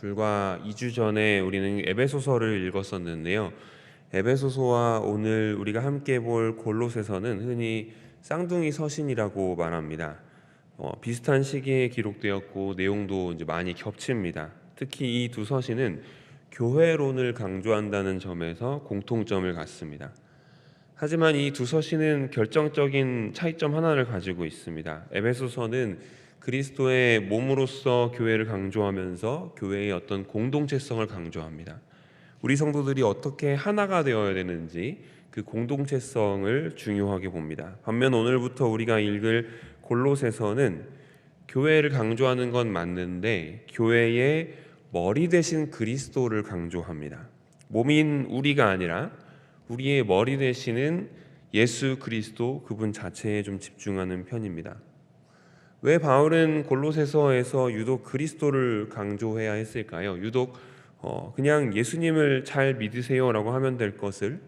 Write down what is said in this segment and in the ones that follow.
불과 2주 전에 우리는 에베소서를 읽었었는데요. 에베소서와 오늘 우리가 함께 볼 골로새서는 흔히 쌍둥이 서신이라고 말합니다. 비슷한 시기에 기록되었고 내용도 이제 많이 겹칩니다. 특히 이 두 서신은 교회론을 강조한다는 점에서 공통점을 갖습니다. 하지만 이 두 서신은 결정적인 차이점 하나를 가지고 있습니다. 에베소서는 그리스도의 몸으로서 교회를 강조하면서 교회의 어떤 공동체성을 강조합니다. 우리 성도들이 어떻게 하나가 되어야 되는지 그 공동체성을 중요하게 봅니다. 반면 오늘부터 우리가 읽을 골로새서는 교회를 강조하는 건 맞는데 교회의 머리 대신 그리스도를 강조합니다. 몸인 우리가 아니라 우리의 머리 되시는 예수 그리스도 그분 자체에 좀 집중하는 편입니다. 왜 바울은 골로새서에서 유독 그리스도를 강조해야 했을까요? 유독 그냥 예수님을 잘 믿으세요라고 하면 될 것을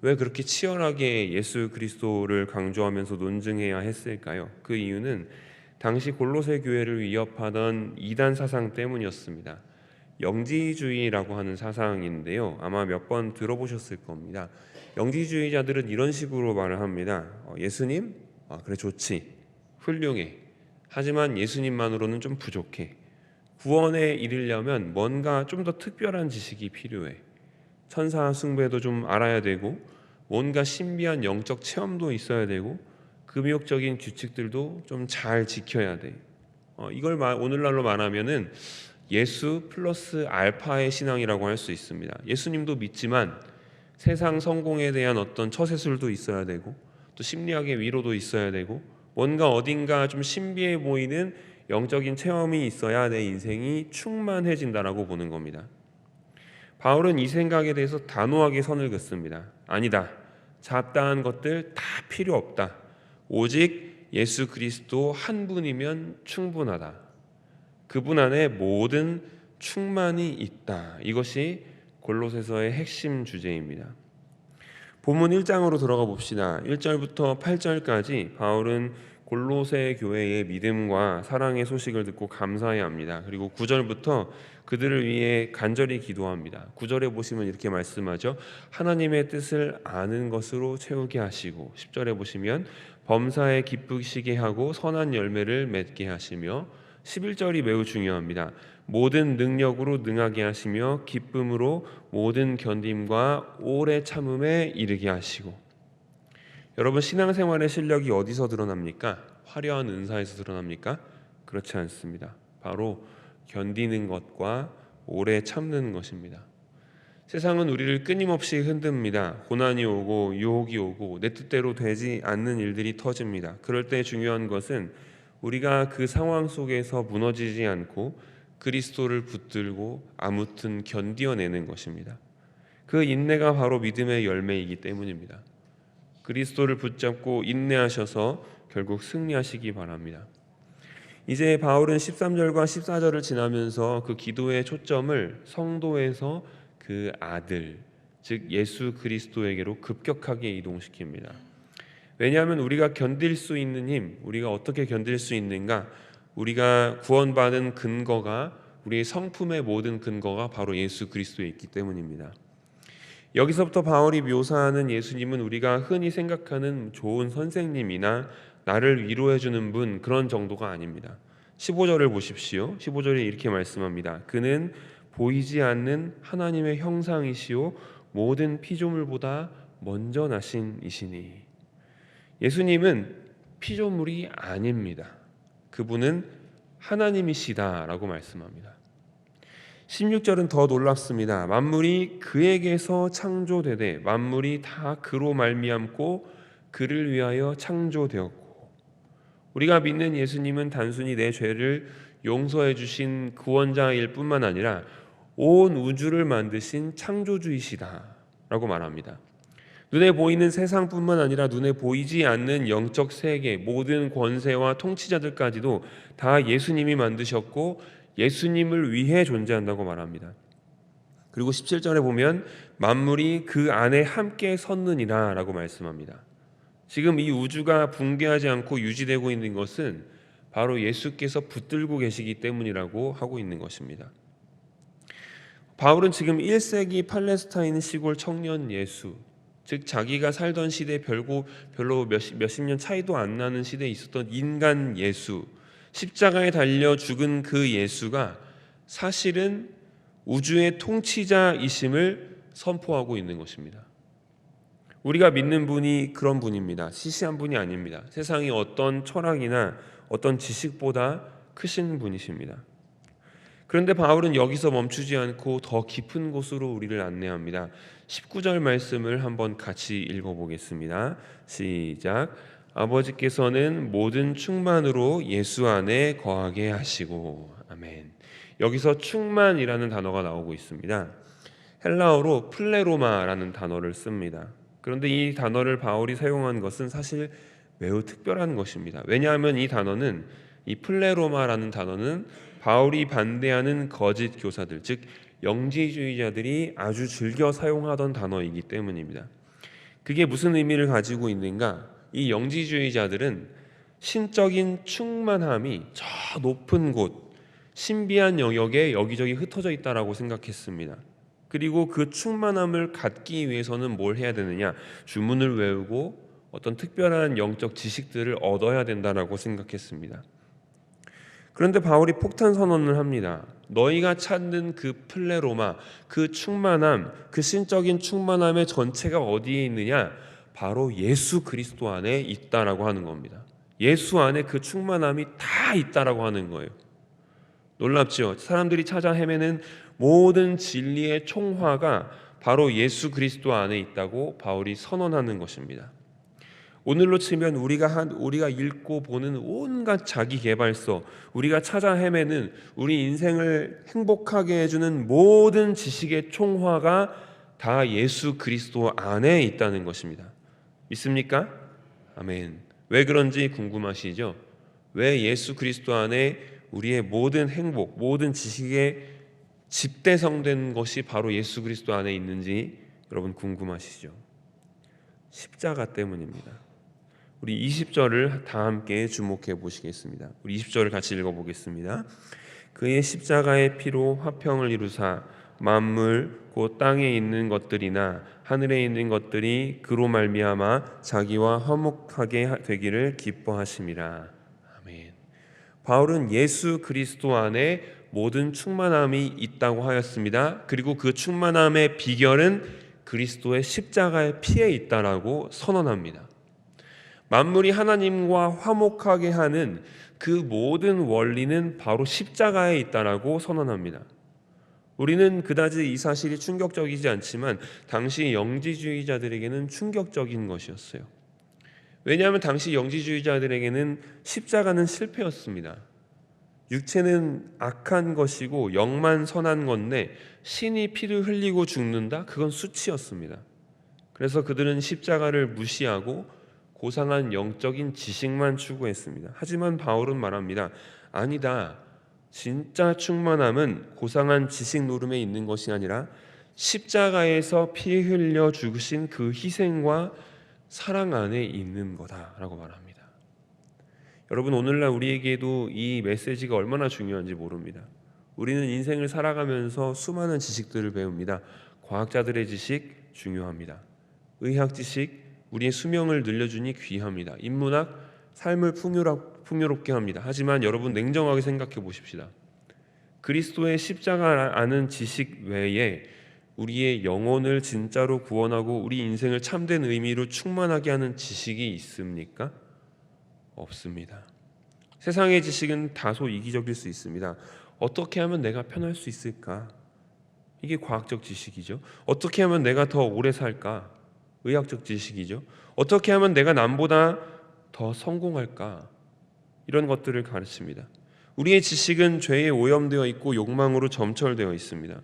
왜 그렇게 치열하게 예수 그리스도를 강조하면서 논증해야 했을까요? 그 이유는 당시 골로새 교회를 위협하던 이단 사상 때문이었습니다. 영지주의라고 하는 사상인데요. 아마 몇 번 들어보셨을 겁니다. 영지주의자들은 이런 식으로 말을 합니다. 예수님? 그래 좋지. 훌륭해. 하지만 예수님만으로는 좀 부족해. 구원에 이르려면 뭔가 좀 더 특별한 지식이 필요해. 천사 숭배도 좀 알아야 되고 뭔가 신비한 영적 체험도 있어야 되고 금욕적인 규칙들도 좀 잘 지켜야 돼. 이걸 오늘날로 말하면은 예수 플러스 알파의 신앙이라고 할 수 있습니다. 예수님도 믿지만 세상 성공에 대한 어떤 처세술도 있어야 되고 또 심리학의 위로도 있어야 되고 뭔가 어딘가 좀 신비해 보이는 영적인 체험이 있어야 내 인생이 충만해진다라고 보는 겁니다. 바울은 이 생각에 대해서 단호하게 선을 긋습니다. 아니다. 잡다한 것들 다 필요 없다. 오직 예수 그리스도 한 분이면 충분하다. 그분 안에 모든 충만이 있다. 이것이 골로새서의 핵심 주제입니다. 본문 1장으로 들어가 봅시다. 1절부터 8절까지 바울은 골로새 교회의 믿음과 사랑의 소식을 듣고 감사해야 합니다. 그리고 9절부터 그들을 위해 간절히 기도합니다. 9절에 보시면 이렇게 말씀하죠. 하나님의 뜻을 아는 것으로 채우게 하시고 10절에 보시면 범사에 기쁘시게 하고 선한 열매를 맺게 하시며 11절이 매우 중요합니다. 모든 능력으로 능하게 하시며 기쁨으로 모든 견딤과 오래 참음에 이르게 하시고. 여러분 신앙생활의 실력이 어디서 드러납니까? 화려한 은사에서 드러납니까? 그렇지 않습니다. 바로 견디는 것과 오래 참는 것입니다. 세상은 우리를 끊임없이 흔듭니다. 고난이 오고 유혹이 오고 내 뜻대로 되지 않는 일들이 터집니다. 그럴 때 중요한 것은 우리가 그 상황 속에서 무너지지 않고 그리스도를 붙들고 아무튼 견디어내는 것입니다. 그 인내가 바로 믿음의 열매이기 때문입니다. 그리스도를 붙잡고 인내하셔서 결국 승리하시기 바랍니다. 이제 바울은 13절과 14절을 지나면서 그 기도의 초점을 성도에서 그 아들, 즉 예수 그리스도에게로 급격하게 이동시킵니다. 왜냐하면 우리가 견딜 수 있는 힘, 우리가 어떻게 견딜 수 있는가? 우리가 구원받은 근거가 우리의 성품의 모든 근거가 바로 예수 그리스도에 있기 때문입니다. 여기서부터 바울이 묘사하는 예수님은 우리가 흔히 생각하는 좋은 선생님이나 나를 위로해주는 분 그런 정도가 아닙니다. 15절을 보십시오. 15절에 이렇게 말씀합니다. 그는 보이지 않는 하나님의 형상이시오 모든 피조물보다 먼저 나신 이시니. 예수님은 피조물이 아닙니다. 그분은 하나님이시다라고 말씀합니다. 16절은 더 놀랍습니다. 만물이 그에게서 창조되되 만물이 다 그로 말미암고 그를 위하여 창조되었고. 우리가 믿는 예수님은 단순히 내 죄를 용서해 주신 구원자일 뿐만 아니라 온 우주를 만드신 창조주이시다라고 말합니다. 눈에 보이는 세상뿐만 아니라 눈에 보이지 않는 영적 세계 모든 권세와 통치자들까지도 다 예수님이 만드셨고 예수님을 위해 존재한다고 말합니다. 그리고 17절에 보면 만물이 그 안에 함께 섰느니라 라고 말씀합니다. 지금 이 우주가 붕괴하지 않고 유지되고 있는 것은 바로 예수께서 붙들고 계시기 때문이라고 하고 있는 것입니다. 바울은 지금 1세기 팔레스타인 시골 청년 예수, 즉 자기가 살던 시대 별로 몇십 년 차이도 안 나는 시대에 있었던 인간 예수, 십자가에 달려 죽은 그 예수가 사실은 우주의 통치자이심을 선포하고 있는 것입니다. 우리가 믿는 분이 그런 분입니다. 시시한 분이 아닙니다. 세상의 어떤 철학이나 어떤 지식보다 크신 분이십니다. 그런데 바울은 여기서 멈추지 않고 더 깊은 곳으로 우리를 안내합니다. 19절 말씀을 한번 같이 읽어보겠습니다. 시작. 아버지께서는 모든 충만으로 예수 안에 거하게 하시고. 아멘. 여기서 충만이라는 단어가 나오고 있습니다. 헬라어로 플레로마라는 단어를 씁니다. 그런데 이 단어를 바울이 사용한 것은 사실 매우 특별한 것입니다. 왜냐하면 이 플레로마라는 단어는 바울이 반대하는 거짓 교사들, 즉 영지주의자들이 아주 즐겨 사용하던 단어이기 때문입니다. 그게 무슨 의미를 가지고 있는가? 이 영지주의자들은 신적인 충만함이 저 높은 곳, 신비한 영역에 여기저기 흩어져 있다라고 생각했습니다. 그리고 그 충만함을 갖기 위해서는 뭘 해야 되느냐? 주문을 외우고 어떤 특별한 영적 지식들을 얻어야 된다라고 생각했습니다. 그런데 바울이 폭탄 선언을 합니다. 너희가 찾는 그 플레로마, 그 충만함, 그 신적인 충만함의 전체가 어디에 있느냐? 바로 예수 그리스도 안에 있다라고 하는 겁니다. 예수 안에 그 충만함이 다 있다라고 하는 거예요. 놀랍죠? 사람들이 찾아 헤매는 모든 진리의 총화가 바로 예수 그리스도 안에 있다고 바울이 선언하는 것입니다. 오늘로 치면 우리가 읽고 보는 온갖 자기 개발서, 우리가 찾아 헤매는 우리 인생을 행복하게 해주는 모든 지식의 총화가 다 예수 그리스도 안에 있다는 것입니다. 믿습니까? 아멘. 왜 그런지 궁금하시죠? 왜 예수 그리스도 안에 우리의 모든 행복, 모든 지식의 집대성된 것이 바로 예수 그리스도 안에 있는지 여러분 궁금하시죠? 십자가 때문입니다. 우리 20절을 다 함께 주목해 보시겠습니다. 우리 20절을 같이 읽어보겠습니다. 그의 십자가의 피로 화평을 이루사 만물 곧 땅에 있는 것들이나 하늘에 있는 것들이 그로 말미암아 자기와 화목하게 되기를 기뻐하심이라. 아멘. 바울은 예수 그리스도 안에 모든 충만함이 있다고 하였습니다. 그리고 그 충만함의 비결은 그리스도의 십자가의 피에 있다라고 선언합니다. 만물이 하나님과 화목하게 하는 그 모든 원리는 바로 십자가에 있다라고 선언합니다. 우리는 그다지 이 사실이 충격적이지 않지만 당시 영지주의자들에게는 충격적인 것이었어요. 왜냐하면 당시 영지주의자들에게는 십자가는 실패였습니다. 육체는 악한 것이고 영만 선한 건데 신이 피를 흘리고 죽는다? 그건 수치였습니다. 그래서 그들은 십자가를 무시하고 고상한 영적인 지식만 추구했습니다. 하지만 바울은 말합니다. 아니다. 진짜 충만함은 고상한 지식 노름에 있는 것이 아니라 십자가에서 피 흘려 죽으신 그 희생과 사랑 안에 있는 거다라고 말합니다. 여러분, 오늘날 우리에게도 이 메시지가 얼마나 중요한지 모릅니다. 우리는 인생을 살아가면서 수많은 지식들을 배웁니다. 과학자들의 지식 중요합니다. 의학 지식 우리의 수명을 늘려주니 귀합니다. 인문학 삶을 풍요롭게 합니다. 하지만 여러분 냉정하게 생각해 보십시다. 그리스도의 십자가 아는 지식 외에 우리의 영혼을 진짜로 구원하고 우리 인생을 참된 의미로 충만하게 하는 지식이 있습니까? 없습니다. 세상의 지식은 다소 이기적일 수 있습니다. 어떻게 하면 내가 편할 수 있을까? 이게 과학적 지식이죠. 어떻게 하면 내가 더 오래 살까? 의학적 지식이죠. 어떻게 하면 내가 남보다 더 성공할까? 이런 것들을 가르칩니다. 우리의 지식은 죄에 오염되어 있고 욕망으로 점철되어 있습니다.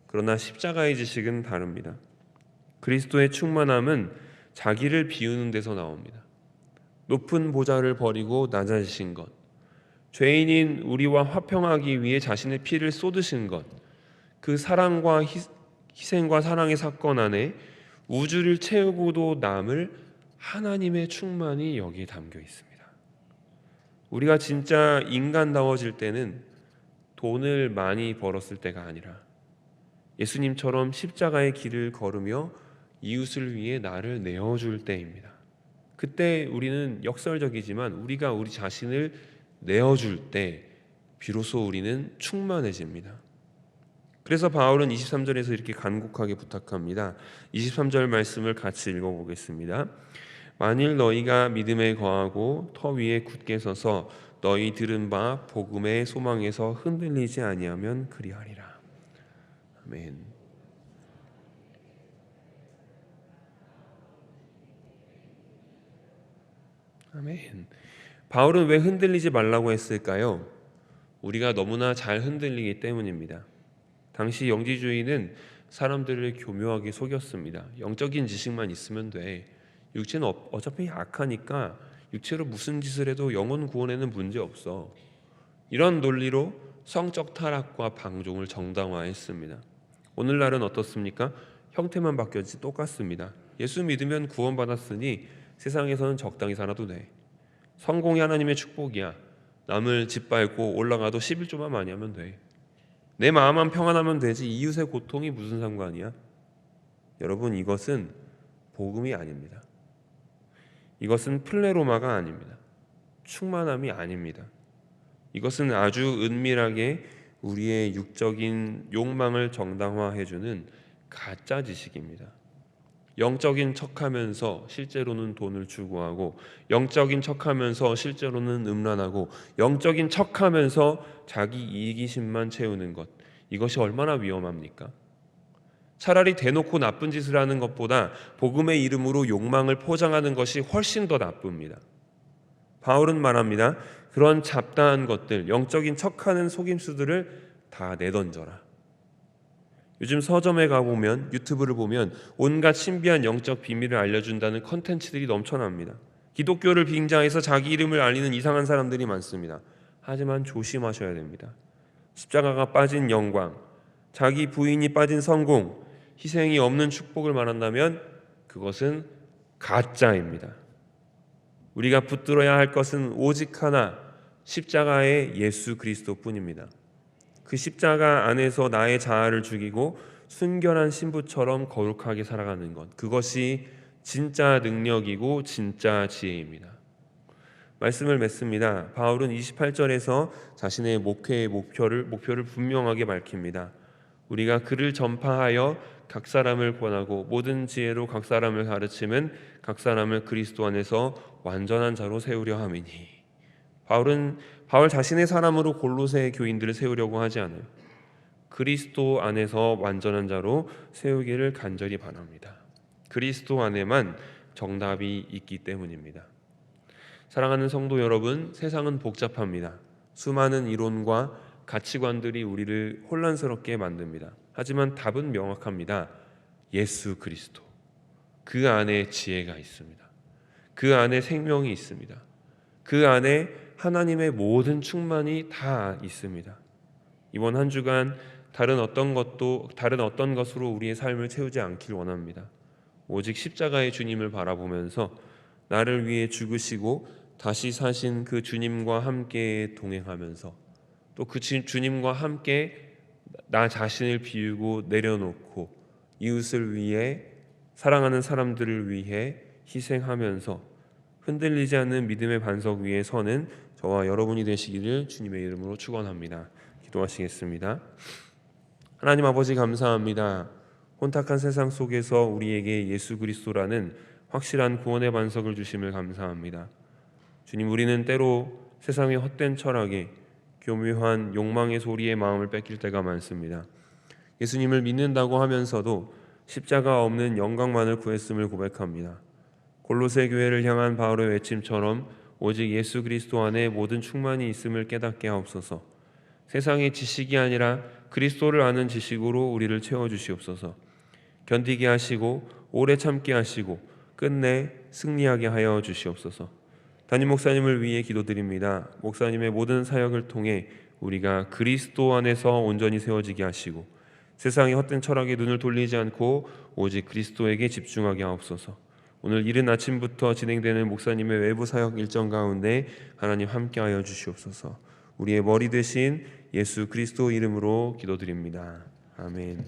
그러나 십자가의 지식은 다릅니다. 그리스도의 충만함은 자기를 비우는 데서 나옵니다. 높은 보좌를 버리고 낮아지신 것, 죄인인 우리와 화평하기 위해 자신의 피를 쏟으신 것, 그 사랑과 희생과 사랑의 사건 안에 우주를 채우고도 남을 하나님의 충만이 여기에 담겨 있습니다. 우리가 진짜 인간다워질 때는 돈을 많이 벌었을 때가 아니라 예수님처럼 십자가의 길을 걸으며 이웃을 위해 나를 내어줄 때입니다. 그때 우리는 역설적이지만 우리가 우리 자신을 내어줄 때 비로소 우리는 충만해집니다. 그래서 바울은 23절에서 이렇게 간곡하게 부탁합니다. 23절 말씀을 같이 읽어보겠습니다. 만일 너희가 믿음에 거하고 터 위에 굳게 서서 너희 들은 바 복음의 소망에서 흔들리지 아니하면 그리하리라. 아멘. 아멘. 바울은 왜 흔들리지 말라고 했을까요? 우리가 너무나 잘 흔들리기 때문입니다. 당시 영지주의는 사람들을 교묘하게 속였습니다. 영적인 지식만 있으면 돼. 육체는 어차피 약하니까 육체로 무슨 짓을 해도 영혼 구원에는 문제 없어. 이런 논리로 성적 타락과 방종을 정당화했습니다. 오늘날은 어떻습니까? 형태만 바뀌었지 똑같습니다. 예수 믿으면 구원받았으니 세상에서는 적당히 살아도 돼. 성공이 하나님의 축복이야. 남을 짓밟고 올라가도 11조만 많이 하면 돼. 내 마음만 평안하면 되지 이웃의 고통이 무슨 상관이야? 여러분, 이것은 복음이 아닙니다. 이것은 플레로마가 아닙니다. 충만함이 아닙니다. 이것은 아주 은밀하게 우리의 육적인 욕망을 정당화해주는 가짜 지식입니다. 영적인 척하면서 실제로는 돈을 추구하고, 영적인 척하면서 실제로는 음란하고, 영적인 척하면서 자기 이기심만 채우는 것, 이것이 얼마나 위험합니까? 차라리 대놓고 나쁜 짓을 하는 것보다 복음의 이름으로 욕망을 포장하는 것이 훨씬 더 나쁩니다. 바울은 말합니다. 그런 잡다한 것들, 영적인 척하는 속임수들을 다 내던져라. 요즘 서점에 가보면, 유튜브를 보면 온갖 신비한 영적 비밀을 알려준다는 컨텐츠들이 넘쳐납니다. 기독교를 빙자해서 자기 이름을 알리는 이상한 사람들이 많습니다. 하지만 조심하셔야 됩니다. 십자가가 빠진 영광, 자기 부인이 빠진 성공, 희생이 없는 축복을 말한다면 그것은 가짜입니다. 우리가 붙들어야 할 것은 오직 하나, 십자가의 예수 그리스도뿐입니다. 그 십자가 안에서 나의 자아를 죽이고 순결한 신부처럼 거룩하게 살아가는 것, 그것이 진짜 능력이고 진짜 지혜입니다. 말씀을 맺습니다. 바울은 28절에서 자신의 목회의 목표를 분명하게 밝힙니다. 우리가 그를 전파하여 각 사람을 권하고 모든 지혜로 각 사람을 가르치면 각 사람을 그리스도 안에서 완전한 자로 세우려 함이니. 바울 자신의 사람으로 골로새 교인들을 세우려고 하지 않아요. 그리스도 안에서 완전한 자로 세우기를 간절히 바랍니다. 그리스도 안에만 정답이 있기 때문입니다. 사랑하는 성도 여러분, 세상은 복잡합니다. 수많은 이론과 가치관들이 우리를 혼란스럽게 만듭니다. 하지만 답은 명확합니다. 예수 그리스도. 그 안에 지혜가 있습니다. 그 안에 생명이 있습니다. 그 안에 하나님의 모든 충만이 다 있습니다. 이번 한 주간 다른 어떤 것으로 우리의 삶을 채우지 않길 원합니다. 오직 십자가의 주님을 바라보면서 나를 위해 죽으시고 다시 사신 그 주님과 함께 동행하면서 또 그 주님과 함께 나 자신을 비우고 내려놓고 이웃을 위해, 사랑하는 사람들을 위해 희생하면서 흔들리지 않는 믿음의 반석 위에 서는 저와 여러분이 되시기를 주님의 이름으로 축원합니다. 기도하시겠습니다. 하나님 아버지, 감사합니다. 혼탁한 세상 속에서 우리에게 예수 그리스도라는 확실한 구원의 반석을 주심을 감사합니다. 주님, 우리는 때로 세상의 헛된 철학에 교묘한 욕망의 소리에 마음을 뺏길 때가 많습니다. 예수님을 믿는다고 하면서도 십자가 없는 영광만을 구했음을 고백합니다. 골로새 교회를 향한 바울의 외침처럼 오직 예수 그리스도 안에 모든 충만이 있음을 깨닫게 하옵소서. 세상의 지식이 아니라 그리스도를 아는 지식으로 우리를 채워주시옵소서. 견디게 하시고 오래 참게 하시고 끝내 승리하게 하여 주시옵소서. 담임 목사님을 위해 기도드립니다. 목사님의 모든 사역을 통해 우리가 그리스도 안에서 온전히 세워지게 하시고 세상의 헛된 철학에 눈을 돌리지 않고 오직 그리스도에게 집중하게 하옵소서. 오늘 이른 아침부터 진행되는 목사님의 외부 사역 일정 가운데 하나님 함께하여 주시옵소서. 우리의 머리 되신 예수 그리스도 이름으로 기도드립니다. 아멘.